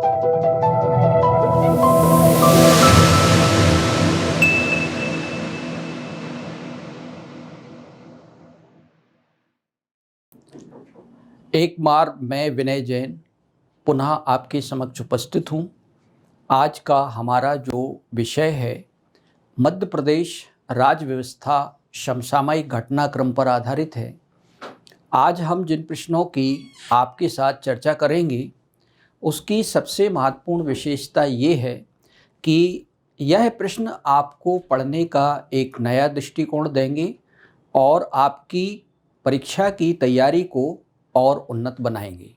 एक बार मैं विनय जैन पुनः आपके समक्ष उपस्थित हूँ। आज का हमारा जो विषय है मध्य प्रदेश राज्य व्यवस्था समसामयिक घटनाक्रम पर आधारित है। आज हम जिन प्रश्नों की आपके साथ चर्चा करेंगे उसकी सबसे महत्वपूर्ण विशेषता ये है कि यह प्रश्न आपको पढ़ने का एक नया दृष्टिकोण देंगे और आपकी परीक्षा की तैयारी को और उन्नत बनाएंगे।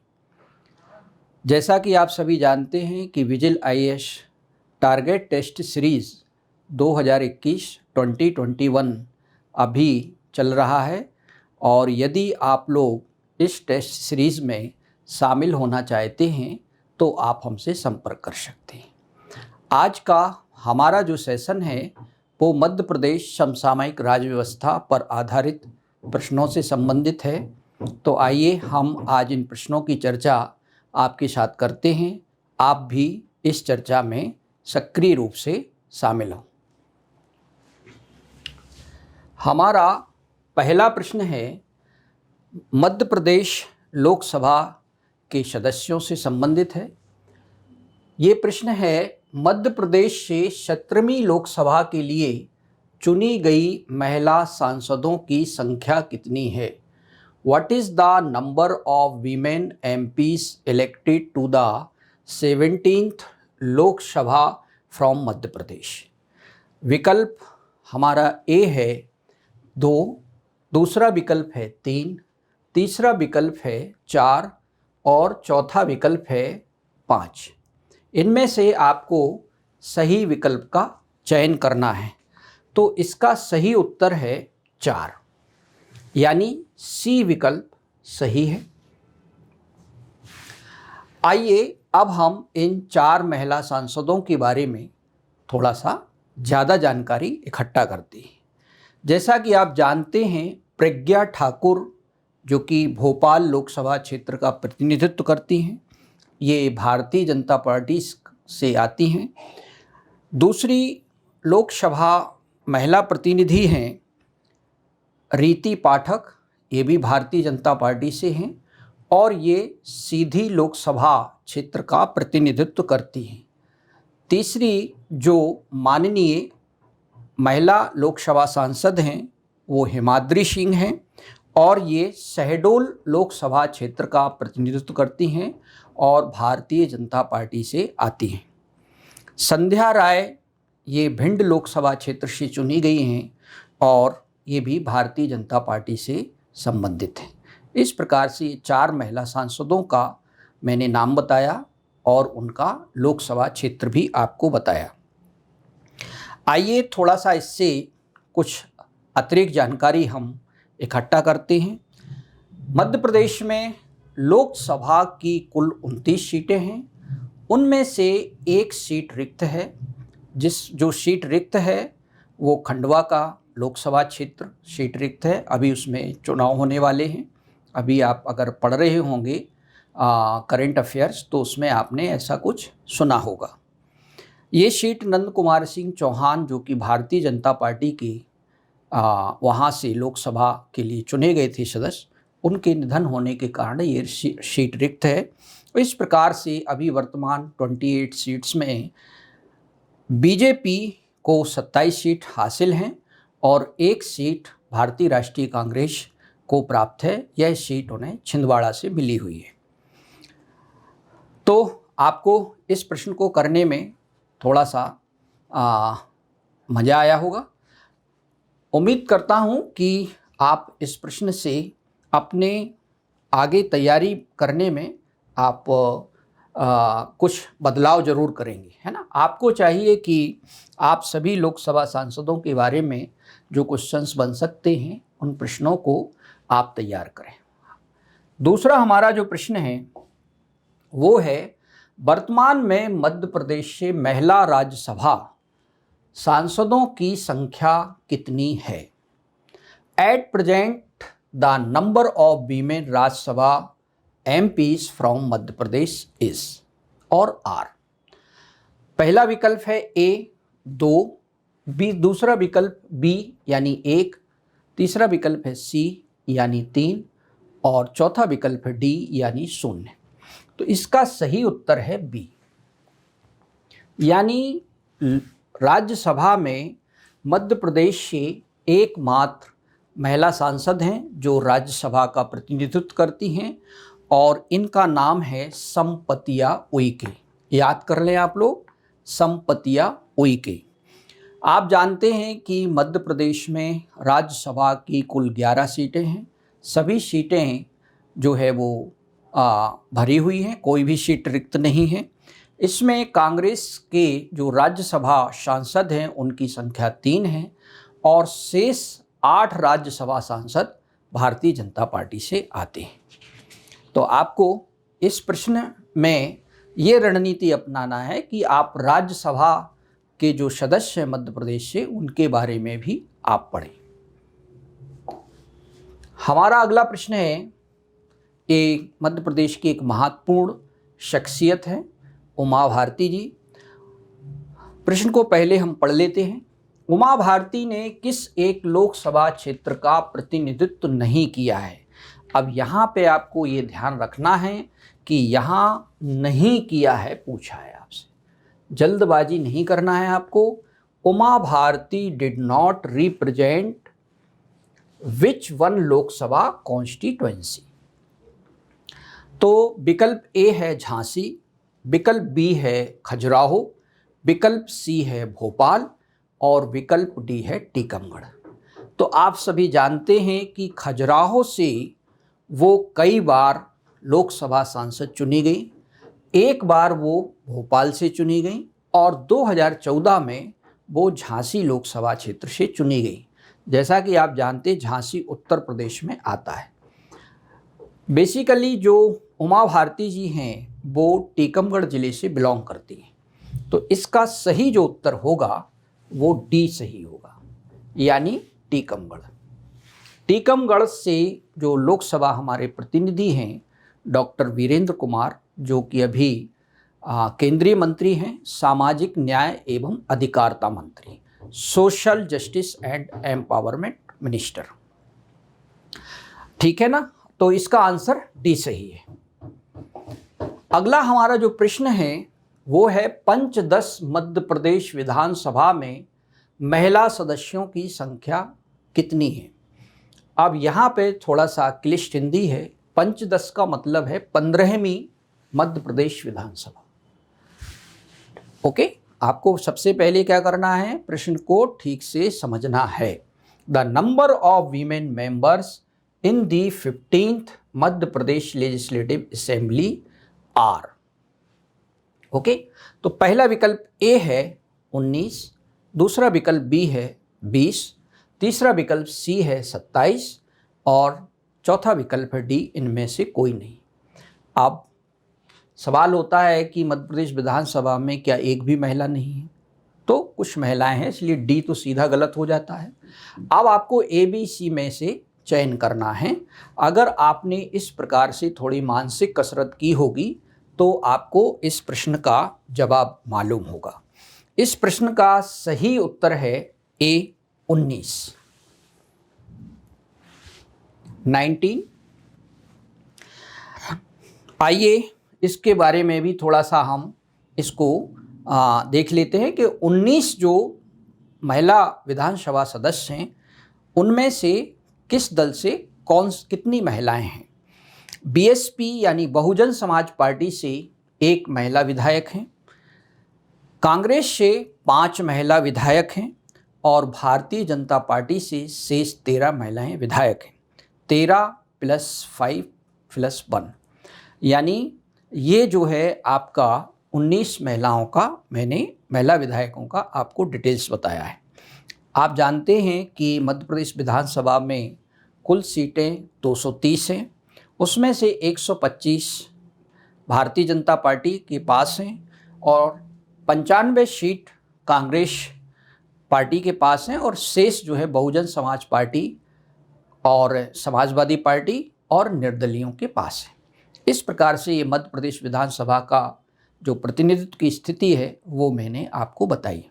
जैसा कि आप सभी जानते हैं कि Vigil IAS target test series 2021-2021 अभी चल रहा है और यदि आप लोग इस टेस्ट सीरीज़ में शामिल होना चाहते हैं तो आप हमसे संपर्क कर सकते हैं। आज का हमारा जो सेशन है वो मध्य प्रदेश समसामयिक राज्य व्यवस्था पर आधारित प्रश्नों से संबंधित है। तो आइए हम आज इन प्रश्नों की चर्चा आपके साथ करते हैं। आप भी इस चर्चा में सक्रिय रूप से शामिल हों। हमारा पहला प्रश्न है मध्य प्रदेश लोकसभा के सदस्यों से संबंधित है। ये प्रश्न है मध्य प्रदेश से 17वीं लोकसभा के लिए चुनी गई महिला सांसदों की संख्या कितनी है? What is the number of women MPs elected to the 17th लोक सभा फ्रॉम मध्य प्रदेश? विकल्प हमारा ए है 2, दूसरा विकल्प है 3, तीसरा विकल्प है 4 और चौथा विकल्प है 5। इनमें से आपको सही विकल्प का चयन करना है। तो इसका सही उत्तर है 4, यानी सी विकल्प सही है। आइए अब हम इन 4 महिला सांसदों के बारे में थोड़ा सा ज़्यादा जानकारी इकट्ठा करते हैं। जैसा कि आप जानते हैं प्रज्ञा ठाकुर जो कि भोपाल लोकसभा क्षेत्र का प्रतिनिधित्व करती हैं, ये भारतीय जनता पार्टी से आती हैं। दूसरी लोकसभा महिला प्रतिनिधि हैं रीति पाठक, ये भी भारतीय जनता पार्टी से हैं और ये सीधी लोकसभा क्षेत्र का प्रतिनिधित्व करती हैं। तीसरी जो माननीय महिला लोकसभा सांसद हैं वो हिमाद्री सिंह हैं और ये शहडोल लोकसभा क्षेत्र का प्रतिनिधित्व करती हैं और भारतीय जनता पार्टी से आती हैं। संध्या राय ये भिंड लोकसभा क्षेत्र से चुनी गई हैं और ये भी भारतीय जनता पार्टी से संबंधित है। इस प्रकार से 4 महिला सांसदों का मैंने नाम बताया और उनका लोकसभा क्षेत्र भी आपको बताया। आइए थोड़ा सा इससे कुछ अतिरिक्त जानकारी हम इकट्ठा करते हैं। मध्य प्रदेश में लोकसभा की कुल 29 सीटें हैं, उनमें से एक सीट रिक्त है। जो सीट रिक्त है वो खंडवा का लोकसभा क्षेत्र सीट रिक्त है। अभी उसमें चुनाव होने वाले हैं। अभी आप अगर पढ़ रहे होंगे करंट अफेयर्स तो उसमें आपने ऐसा कुछ सुना होगा। ये सीट नंद कुमार सिंह चौहान जो कि भारतीय जनता पार्टी की वहाँ से लोकसभा के लिए चुने गए थे सदस्य, उनके निधन होने के कारण ये सीट रिक्त है। इस प्रकार से अभी वर्तमान 28 सीट्स में बीजेपी को 27 सीट हासिल हैं और एक सीट भारतीय राष्ट्रीय कांग्रेस को प्राप्त है। यह सीट उन्हें छिंदवाड़ा से मिली हुई है। तो आपको इस प्रश्न को करने में थोड़ा सा मज़ा आया होगा। उम्मीद करता हूँ कि आप इस प्रश्न से अपने आगे तैयारी करने में आप कुछ बदलाव ज़रूर करेंगे, है ना। आपको चाहिए कि आप सभी लोकसभा सांसदों के बारे में जो क्वेश्चंस बन सकते हैं उन प्रश्नों को आप तैयार करें। दूसरा हमारा जो प्रश्न है वो है वर्तमान में मध्य प्रदेश से महिला राज्यसभा सांसदों की संख्या कितनी है? At present the number of women Rajya Sabha MPs from Madhya Pradesh is. और आर। पहला विकल्प है ए 2, बी दूसरा विकल्प बी यानी 1, तीसरा विकल्प है सी यानी 3 और चौथा विकल्प है डी यानी 0। तो इसका सही उत्तर है बी, यानी राज्यसभा में मध्य प्रदेश से एकमात्र महिला सांसद हैं जो राज्यसभा का प्रतिनिधित्व करती हैं और इनका नाम है संपतिया उइके। याद कर लें आप लोग, संपतिया उइके। आप जानते हैं कि मध्य प्रदेश में राज्यसभा की कुल 11 सीटें हैं। सभी सीटें जो है वो भरी हुई हैं, कोई भी सीट रिक्त नहीं है। इसमें कांग्रेस के जो राज्यसभा सांसद हैं उनकी संख्या 3 है और शेष 8 राज्यसभा सांसद भारतीय जनता पार्टी से आते हैं। तो आपको इस प्रश्न में ये रणनीति अपनाना है कि आप राज्यसभा के जो सदस्य हैं मध्य प्रदेश से उनके बारे में भी आप पढ़ें। हमारा अगला प्रश्न है, ये मध्य प्रदेश की एक महत्वपूर्ण शख्सियत है उमा भारती जी। प्रश्न को पहले हम पढ़ लेते हैं। उमा भारती ने किस एक लोकसभा क्षेत्र का प्रतिनिधित्व नहीं किया है? अब यहाँ पे आपको ये ध्यान रखना है कि यहाँ नहीं किया है पूछा है आपसे, जल्दबाजी नहीं करना है आपको। Uma Bharti did not represent which one Lok Sabha constituency? तो विकल्प ए है झांसी, विकल्प बी है खजुराहो, विकल्प सी है भोपाल और विकल्प डी है टीकमगढ़। तो आप सभी जानते हैं कि खजुराहो से वो कई बार लोकसभा सांसद चुनी गई, एक बार वो भोपाल से चुनी गई और 2014 में वो झांसी लोकसभा क्षेत्र से चुनी गई। जैसा कि आप जानते, झांसी उत्तर प्रदेश में आता है। बेसिकली जो उमा भारती जी हैं वो टीकमगढ़ ज़िले से बिलोंग करती हैं। तो इसका सही जो उत्तर होगा वो डी सही होगा, यानी टीकमगढ़। टीकमगढ़ से जो लोकसभा हमारे प्रतिनिधि हैं डॉक्टर वीरेंद्र कुमार, जो कि अभी केंद्रीय मंत्री हैं, सामाजिक न्याय एवं अधिकारिता मंत्री, social justice and empowerment minister. ठीक है ना? तो इसका आंसर डी सही है। अगला हमारा जो प्रश्न है वो है, पंचदश मध्य प्रदेश विधानसभा में महिला सदस्यों की संख्या कितनी है? अब यहाँ पे थोड़ा सा क्लिष्ट हिंदी है। पंचदश का मतलब है 15वीं मध्य प्रदेश विधानसभा। ओके, आपको सबसे पहले क्या करना है, प्रश्न को ठीक से समझना है। The number of women members in the 15th Madhya Pradesh legislative assembly are. Okay, तो पहला विकल्प ए है 19, दूसरा विकल्प बी है 20, तीसरा विकल्प सी है 27 और चौथा विकल्प है डी, इनमें से कोई नहीं। अब सवाल होता है कि मध्य प्रदेश विधानसभा में क्या एक भी महिला नहीं है? तो कुछ महिलाएं हैं, इसलिए डी तो सीधा गलत हो जाता है। अब आपको ए बी सी में से चयन करना है। अगर आपने इस प्रकार से थोड़ी मानसिक कसरत की होगी तो आपको इस प्रश्न का जवाब मालूम होगा। इस प्रश्न का सही उत्तर है ए 19। आइए इसके बारे में भी थोड़ा सा हम इसको देख लेते हैं कि 19 जो महिला विधानसभा सदस्य हैं उनमें से किस दल से कितनी महिलाएं हैं। बीएसपी यानी बहुजन समाज पार्टी से एक महिला विधायक हैं, कांग्रेस से 5 महिला विधायक हैं और भारतीय जनता पार्टी से शेष 13 महिलाएं विधायक हैं। 13 + 5 + 1, यानी ये जो है आपका 19 महिलाओं का, मैंने महिला विधायकों का आपको डिटेल्स बताया है। आप जानते हैं कि मध्य प्रदेश विधानसभा में कुल सीटें 230 हैं, उसमें से 125 भारतीय जनता पार्टी के पास हैं और 95 सीट कांग्रेस पार्टी के पास हैं और शेष जो है बहुजन समाज पार्टी और समाजवादी पार्टी और निर्दलीयों के पास है। इस प्रकार से ये मध्य प्रदेश विधानसभा का जो प्रतिनिधित्व की स्थिति है वो मैंने आपको बताई।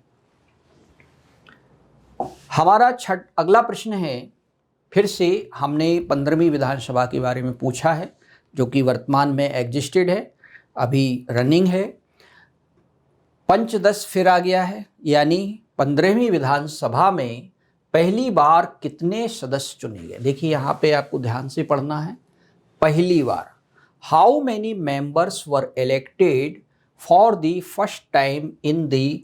हमारा अगला प्रश्न है, फिर से हमने 15वीं विधानसभा के बारे में पूछा है जो कि वर्तमान में एग्जिस्टेड है, अभी रनिंग है। पंचदश फिर आ गया है, यानी 15वीं विधानसभा में पहली बार कितने सदस्य चुने गए। देखिए यहाँ पे आपको ध्यान से पढ़ना है, पहली बार। How many members were elected for the first time in the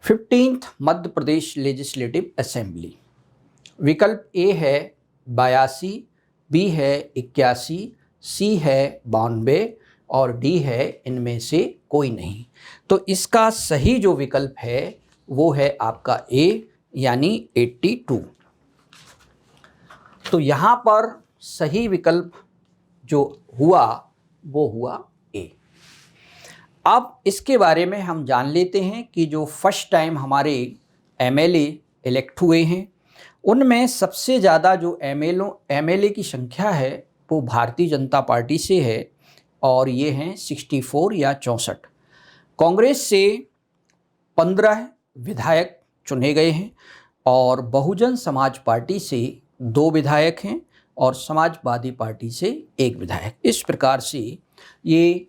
15th Madhya Pradesh legislative assembly. विकल्प ए है 82, बी है 81, सी है 92 और डी है इनमें से कोई नहीं। तो इसका सही जो विकल्प है वो है आपका ए, यानी 82। तो यहाँ पर सही विकल्प जो हुआ वो हुआ ए। अब इसके बारे में हम जान लेते हैं कि जो फर्स्ट टाइम हमारे एमएलए इलेक्ट हुए हैं उनमें सबसे ज़्यादा जो एमएलए की संख्या है वो भारतीय जनता पार्टी से है और ये हैं 64 या 64। कांग्रेस से 15 विधायक चुने गए हैं और बहुजन समाज पार्टी से 2 विधायक हैं और समाजवादी पार्टी से 1 विधायक। इस प्रकार से ये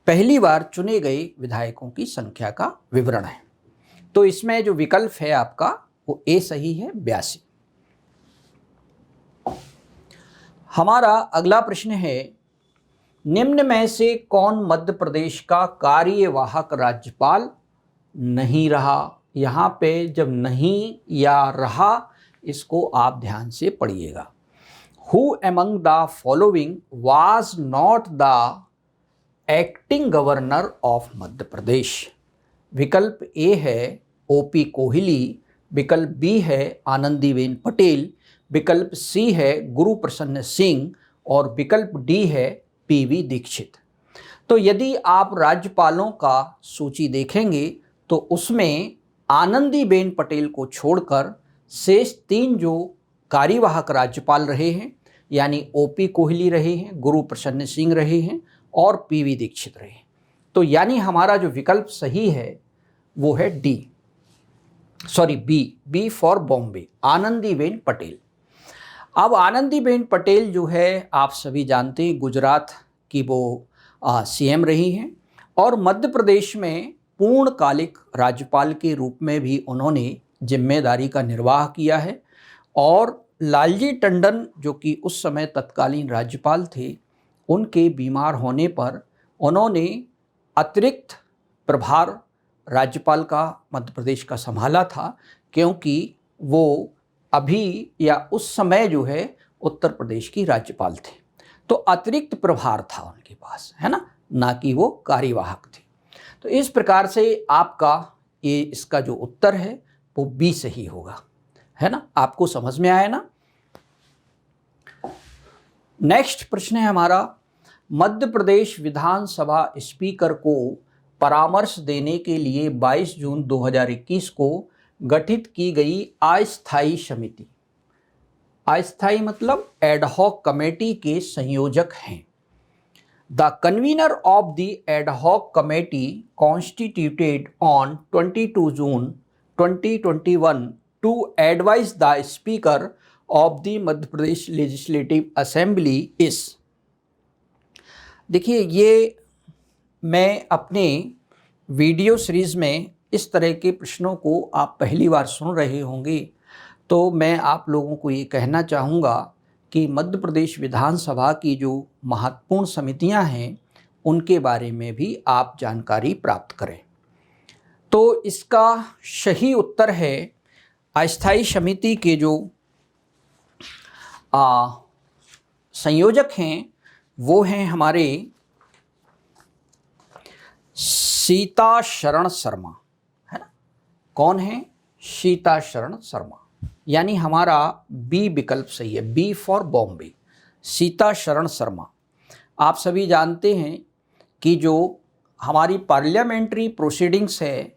पहली बार चुने गए विधायकों की संख्या का विवरण है। तो इसमें जो विकल्प है आपका वो ए सही है, 82। हमारा अगला प्रश्न है, निम्न में से कौन मध्य प्रदेश का कार्यवाहक राज्यपाल नहीं रहा। यहाँ पे जब नहीं या रहा इसको आप ध्यान से पढ़िएगा। Who among the following was not the acting governor of Madhya Pradesh. विकल्प ए है ओपी कोहली, विकल्प बी है आनंदीबेन पटेल, विकल्प सी है गुरु प्रसन्न सिंह और विकल्प डी है पीवी दीक्षित। तो यदि आप राज्यपालों का सूची देखेंगे तो उसमें आनंदीबेन पटेल को छोड़कर शेष 3 जो कार्यवाहक राज्यपाल रहे हैं यानी ओपी कोहली रहे हैं, गुरु प्रसन्न सिंह रहे हैं और पीवी दीक्षित रहे। तो यानी हमारा जो विकल्प सही है वो है D, sorry B for Bombay, Anandiben Patel. अब आनंदीबेन पटेल जो है आप सभी जानते हैं गुजरात की वो सीएम रही हैं और मध्य प्रदेश में पूर्णकालिक राज्यपाल के रूप में भी उन्होंने जिम्मेदारी का निर्वाह किया है। और लालजी टंडन जो कि उस समय तत्कालीन राज्यपाल थे, उनके बीमार होने पर उन्होंने अतिरिक्त प्रभार राज्यपाल का मध्य प्रदेश का संभाला था, क्योंकि वो अभी या उस समय जो है उत्तर प्रदेश की राज्यपाल थे। तो अतिरिक्त प्रभार था उनके पास, है ना कि वो कार्यवाहक थे। तो इस प्रकार से आपका ये इसका जो उत्तर है वो बी सही होगा, है ना। आपको समझ में आया ना। नेक्स्ट प्रश्न है हमारा, मध्य प्रदेश विधानसभा स्पीकर को परामर्श देने के लिए 22 जून 2021 को गठित की गई अस्थायी समिति, अस्थायी मतलब एडहॉक कमेटी के संयोजक हैं। The convener of the ad hoc committee constituted on 22 June 2021 to advise the speaker of the Madhya Pradesh legislative assembly is. देखिए, ये मैं अपने वीडियो सीरीज़ में इस तरह के प्रश्नों को आप पहली बार सुन रहे होंगे, तो मैं आप लोगों को ये कहना चाहूँगा कि मध्य प्रदेश विधानसभा की जो महत्वपूर्ण समितियां हैं उनके बारे में भी आप जानकारी प्राप्त करें। तो इसका सही उत्तर है अस्थायी समिति के जो संयोजक हैं वो हैं हमारे सीता शरण शर्मा, है ना। कौन है? सीता शरण शर्मा, यानी हमारा बी विकल्प सही है, बी फॉर बॉम्बे, सीता शरण शर्मा। आप सभी जानते हैं कि जो हमारी पार्लियामेंट्री प्रोसीडिंग्स है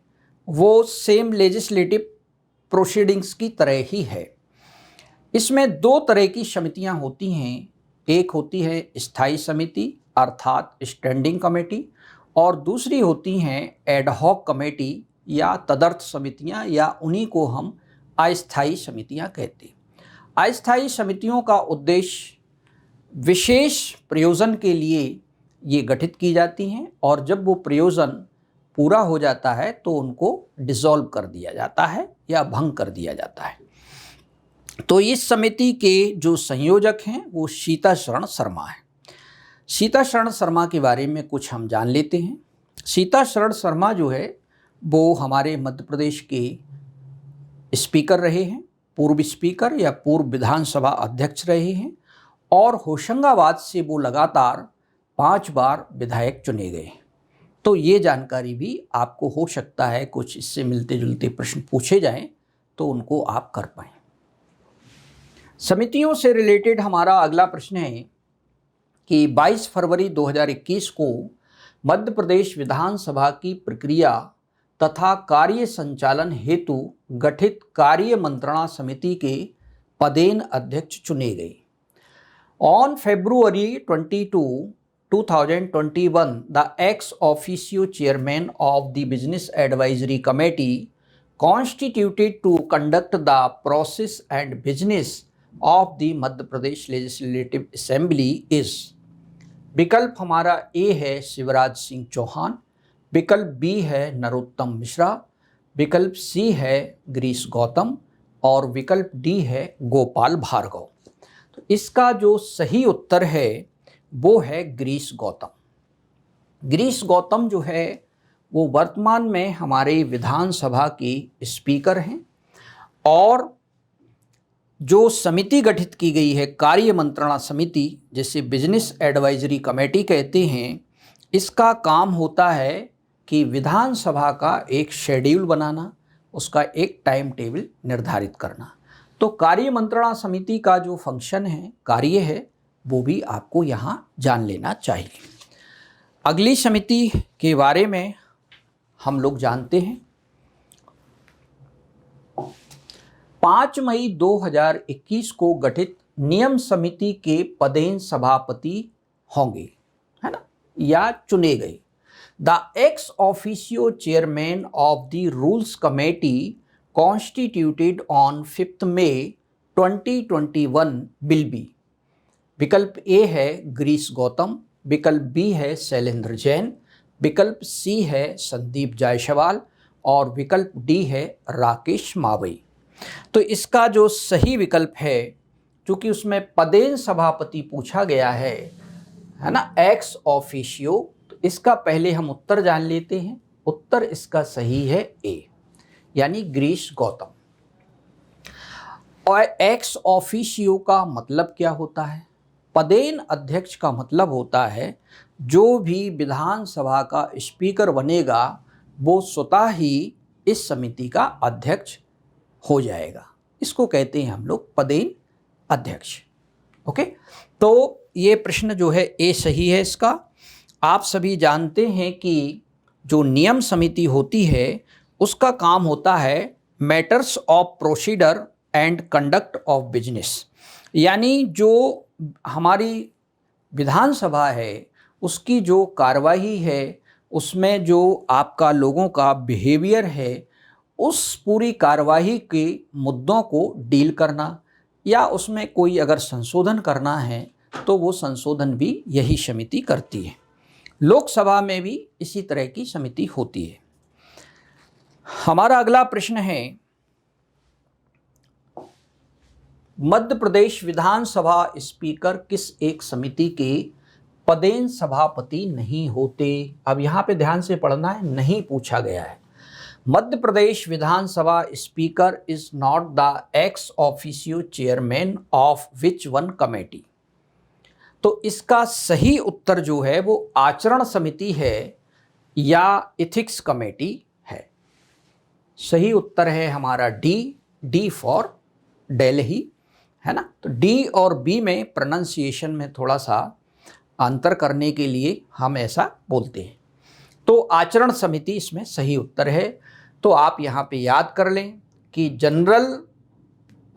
वो सेम लेजिस्लेटिव प्रोसीडिंग्स की तरह ही है। इसमें 2 तरह की समितियां होती हैं, एक होती है स्थायी समिति अर्थात स्टैंडिंग कमेटी, और दूसरी होती हैं एड हॉक कमेटी या तदर्थ समितियां, या उन्हीं को हम अस्थायी समितियां कहते हैं। अस्थायी समितियों का उद्देश्य विशेष प्रयोजन के लिए ये गठित की जाती हैं, और जब वो प्रयोजन पूरा हो जाता है तो उनको डिसॉल्व कर दिया जाता है या भंग कर दिया जाता है। तो इस समिति के जो संयोजक हैं वो सीता शरण शर्मा है। सीता शरण शर्मा के बारे में कुछ हम जान लेते हैं। सीता शरण शर्मा जो है वो हमारे मध्य प्रदेश के स्पीकर रहे हैं, पूर्व स्पीकर या पूर्व विधानसभा अध्यक्ष रहे हैं, और होशंगाबाद से वो लगातार 5 बार विधायक चुने गए। तो ये जानकारी भी आपको हो सकता है कुछ इससे मिलते जुलते प्रश्न पूछे जाएं तो उनको आप कर पाएं। समितियों से रिलेटेड हमारा अगला प्रश्न है कि 22 फरवरी 2021 को मध्य प्रदेश विधानसभा की प्रक्रिया तथा कार्य संचालन हेतु गठित कार्य मंत्रणा समिति के पदेन अध्यक्ष चुने गए। On February 22, 2021, the ex officio chairman of the Business Advisory Committee constituted to conduct the process and business of the Madhya Pradesh Legislative Assembly is। विकल्प हमारा ए है शिवराज सिंह चौहान, विकल्प बी है नरोत्तम मिश्रा, विकल्प सी है गिरीश गौतम, और विकल्प डी है गोपाल भार्गव। तो इसका जो सही उत्तर है वो है गिरीश गौतम। गिरीश गौतम जो है वो वर्तमान में हमारे विधानसभा के स्पीकर हैं, और जो समिति गठित की गई है कार्य मंत्रणा समिति, जिसे बिजनेस एडवाइजरी कमेटी कहते हैं, इसका काम होता है कि विधानसभा का एक शेड्यूल बनाना, उसका एक टाइम टेबल निर्धारित करना। तो कार्य मंत्रणा समिति का जो फंक्शन है, कार्य है, वो भी आपको यहाँ जान लेना चाहिए। अगली समिति के बारे में हम लोग जानते हैं। 5 मई 2021 को गठित नियम समिति के पदेन सभापति होंगे, है ना, या चुने गए। The ex officio chairman of the rules committee constituted on 5 May 2021 will be. विकल्प ए है गिरीश गौतम, विकल्प बी है शैलेंद्र जैन, विकल्प सी है संदीप जायसवाल, और विकल्प डी है राकेश मावई। तो इसका जो सही विकल्प है, चूँकि उसमें पदेन सभापति पूछा गया है ना, एक्स ऑफिशियो, तो इसका पहले हम उत्तर जान लेते हैं। उत्तर इसका सही है ए, यानी गिरीश गौतम। और एक्स ऑफिशियो का मतलब क्या होता है? पदेन अध्यक्ष का मतलब होता है जो भी विधानसभा का स्पीकर बनेगा वो स्वतः ही इस समिति का अध्यक्ष हो जाएगा। इसको कहते हैं हम लोग पदेन अध्यक्ष। ओके, तो ये प्रश्न जो है ए सही है इसका। आप सभी जानते हैं कि जो नियम समिति होती है उसका काम होता है matters of procedure and conduct of business, यानी जो हमारी विधानसभा है उसकी जो कार्यवाही है, उसमें जो आपका लोगों का बिहेवियर है, उस पूरी कार्यवाही के मुद्दों को डील करना, या उसमें कोई अगर संशोधन करना है तो वो संशोधन भी यही समिति करती है। लोकसभा में भी इसी तरह की समिति होती है। हमारा अगला प्रश्न है, मध्य प्रदेश विधानसभा स्पीकर किस एक समिति के पदेन सभापति नहीं होते? अब यहाँ पे ध्यान से पढ़ना है, नहीं पूछा गया है। Madhya Pradesh Vidhansabha speaker is not the ex officio chairman of which one committee. तो इसका सही उत्तर जो है वो आचरण समिति है या इथिक्स कमेटी है। सही उत्तर है हमारा डी फॉर दिल्ली, है ना। तो डी और बी में प्रोनाउंसिएशन में थोड़ा सा अंतर करने के लिए हम ऐसा बोलते हैं। तो आचरण समिति इसमें सही उत्तर है। तो आप यहाँ पे याद कर लें कि जनरल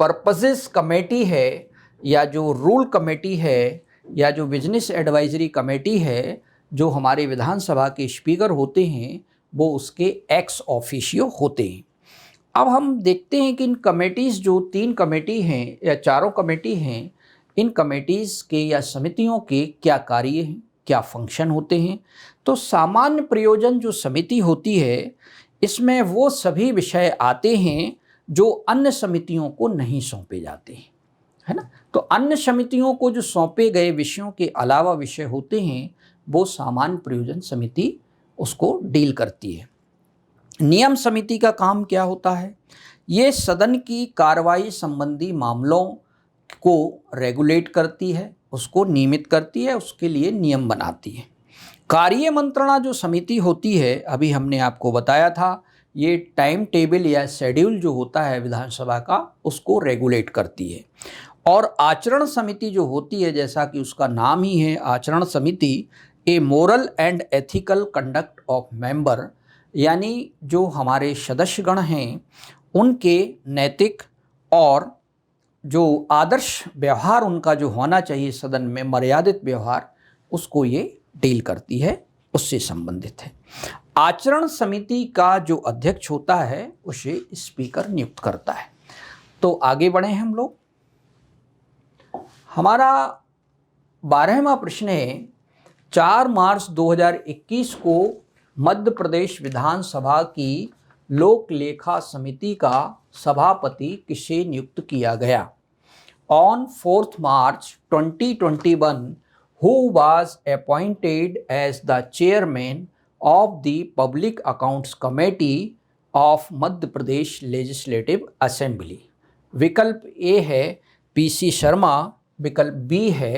पर्पसेस कमेटी है या जो रूल कमेटी है या जो बिजनेस एडवाइजरी कमेटी है, जो हमारे विधानसभा के स्पीकर होते हैं, वो उसके एक्स ऑफिशियो होते हैं। अब हम देखते हैं कि इन कमेटीज़, जो 3 कमेटी हैं या चारों कमेटी हैं, इन कमेटीज़ के या समितियों के क्या कार्य हैं, क्या फंक्शन होते हैं। तो सामान्य प्रयोजन जो समिति होती है, इसमें वो सभी विषय आते हैं जो अन्य समितियों को नहीं सौंपे जाते हैं, है ना। तो अन्य समितियों को जो सौंपे गए विषयों के अलावा विषय होते हैं, वो सामान्य प्रयोजन समिति उसको डील करती है। नियम समिति का काम क्या होता है? ये सदन की कार्रवाई संबंधी मामलों को रेगुलेट करती है, उसको नियमित करती है, उसके लिए नियम बनाती है। कार्य मंत्रणा जो समिति होती है, अभी हमने आपको बताया था, ये टाइम टेबल या शेड्यूल जो होता है विधानसभा का, उसको रेगुलेट करती है। और आचरण समिति जो होती है, जैसा कि उसका नाम ही है आचरण समिति, a moral and ethical conduct of member, यानी जो हमारे सदस्यगण हैं उनके नैतिक और जो आदर्श व्यवहार उनका जो होना चाहिए सदन में, मर्यादित व्यवहार, उसको ये डील करती है, उससे संबंधित है। आचरण समिति का जो अध्यक्ष होता है उसे स्पीकर नियुक्त करता है। तो आगे बढ़े हम लोग। हमारा 12वां प्रश्न है, 4 मार्च 2021 को मध्य प्रदेश विधानसभा की लोक लेखा समिति का सभापति किसे नियुक्त किया गया? On 4th March 2021, who was appointed as the chairman of the Public Accounts Committee of Madhya Pradesh Legislative Assembly? विकल्प ए है पीसी शर्मा, विकल्प बी है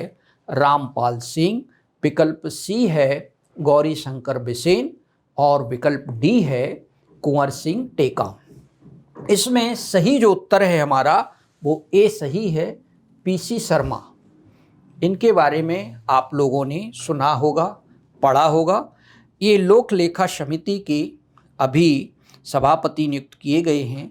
रामपाल सिंह, विकल्प सी है गौरी शंकर बिसेन और विकल्प डी है कुंवर सिंह टेकाम। इसमें सही जो उत्तर है हमारा वो ए सही है, पीसी शर्मा। इनके बारे में आप लोगों ने सुना होगा, पढ़ा होगा। ये लोक लेखा समिति के अभी सभापति नियुक्त किए गए हैं।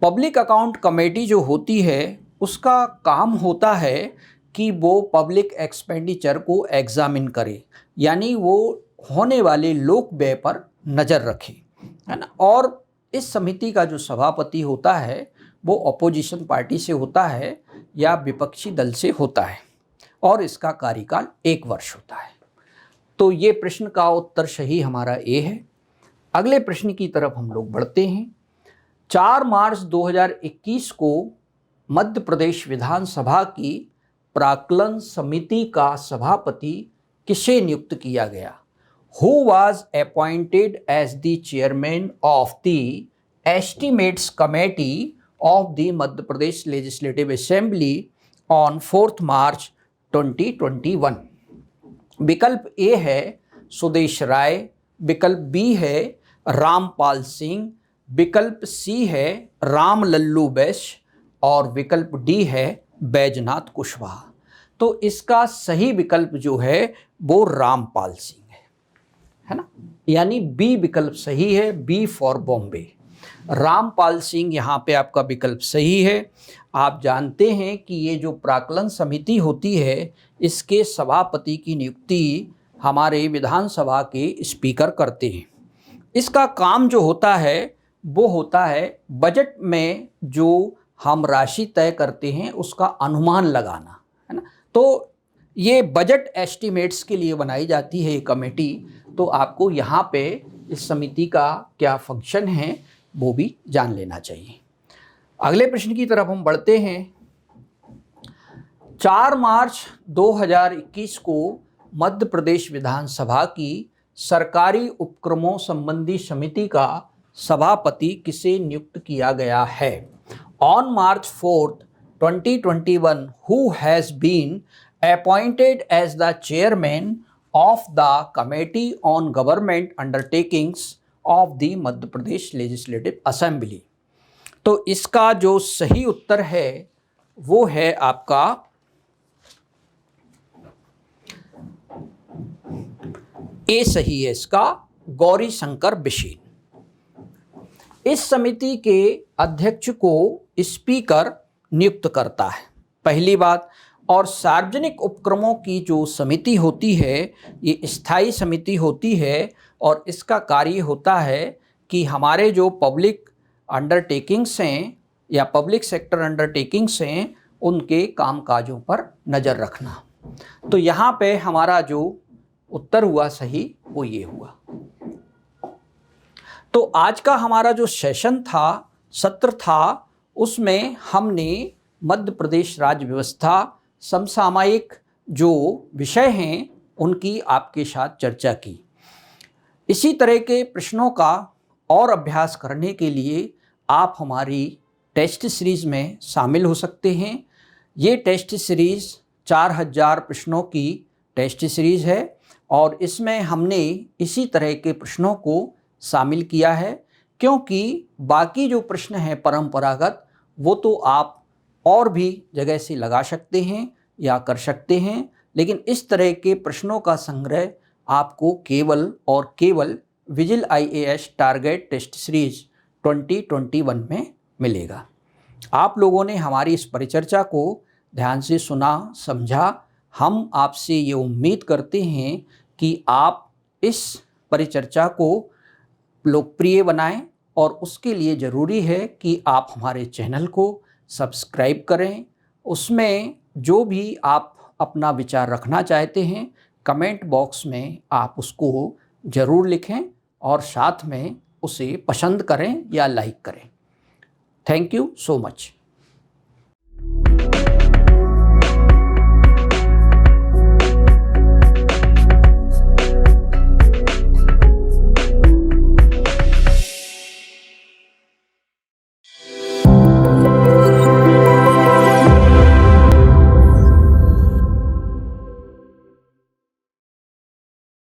पब्लिक अकाउंट कमेटी जो होती है उसका काम होता है कि वो पब्लिक एक्सपेंडिचर को एग्जामिन करे, यानी वो होने वाले लोक व्यय पर नज़र रखे, है ना। और इस समिति का जो सभापति होता है वो अपोजिशन पार्टी से होता है या विपक्षी दल से होता है और इसका कार्यकाल 1 वर्ष होता है। तो ये प्रश्न का उत्तर सही हमारा ए है। अगले प्रश्न की तरफ हम लोग बढ़ते हैं। 4 मार्च 2021 को मध्य प्रदेश विधानसभा की प्राक्कलन समिति का सभापति किसे नियुक्त किया गया? Who was appointed as the chairman of the Estimates Committee of the Madhya Pradesh Legislative Assembly on 4th March 2021? विकल्प ए है सुदेश राय, विकल्प बी है रामपाल सिंह, विकल्प सी है राम लल्लू बैस और विकल्प डी है बैजनाथ कुशवाहा। तो इसका सही विकल्प जो है वो रामपाल सिंह है ना, यानी बी विकल्प सही है, बी फॉर बॉम्बे। रामपाल सिंह यहाँ पे आपका विकल्प सही है। आप जानते हैं कि ये जो प्राक्कलन समिति होती है इसके सभापति की नियुक्ति हमारे विधानसभा के स्पीकर करते हैं। इसका काम जो होता है वो होता है बजट में जो हम राशि तय करते हैं उसका अनुमान लगाना, है ना। तो ये बजट एस्टिमेट्स के लिए बनाई जाती है ये कमेटी। तो आपको यहाँ पे इस समिति का क्या फंक्शन है वो भी जान लेना चाहिए। अगले प्रश्न की तरफ हम बढ़ते हैं। 4 मार्च 2021 को मध्य प्रदेश विधानसभा की सरकारी उपक्रमों संबंधी समिति का सभापति किसे नियुक्त किया गया है? On March 4th, 2021, who has been appointed as the chairman of the Committee on Government Undertakings of the Madhya Pradesh Legislative Assembly? तो इसका जो सही उत्तर है वो है आपका ए सही है इसका, गौरी शंकर बिसेन। इस समिति के अध्यक्ष को स्पीकर नियुक्त करता है। पहली बात, और सार्वजनिक उपक्रमों की जो समिति होती है ये स्थायी समिति होती है और इसका कार्य होता है कि हमारे जो पब्लिक अंडरटेकिंग्स हैं या पब्लिक सेक्टर अंडरटेकिंग्स हैं उनके कामकाजों पर नज़र रखना। तो यहाँ पे हमारा जो उत्तर हुआ सही वो ये हुआ। तो आज का हमारा जो सेशन था, सत्र था, उसमें हमने मध्य प्रदेश राज्य व्यवस्था समसामयिक जो विषय हैं उनकी आपके साथ चर्चा की। इसी तरह के प्रश्नों का और अभ्यास करने के लिए आप हमारी टेस्ट सीरीज़ में शामिल हो सकते हैं। ये टेस्ट सीरीज़ 4000 प्रश्नों की टेस्ट सीरीज़ है और इसमें हमने इसी तरह के प्रश्नों को शामिल किया है, क्योंकि बाकी जो प्रश्न हैं परंपरागत वो तो आप और भी जगह से लगा सकते हैं या कर सकते हैं, लेकिन इस तरह के प्रश्नों का संग्रह आपको केवल और केवल Vigil IAS target test series 2021 में मिलेगा। आप लोगों ने हमारी इस परिचर्चा को ध्यान से सुना, समझा। हम आपसे ये उम्मीद करते हैं कि आप इस परिचर्चा को लोकप्रिय बनाएं और उसके लिए ज़रूरी है कि आप हमारे चैनल को सब्सक्राइब करें। उसमें जो भी आप अपना विचार रखना चाहते हैं कमेंट बॉक्स में आप उसको ज़रूर लिखें और साथ में उसे पसंद करें या लाइक करें। Thank you so much.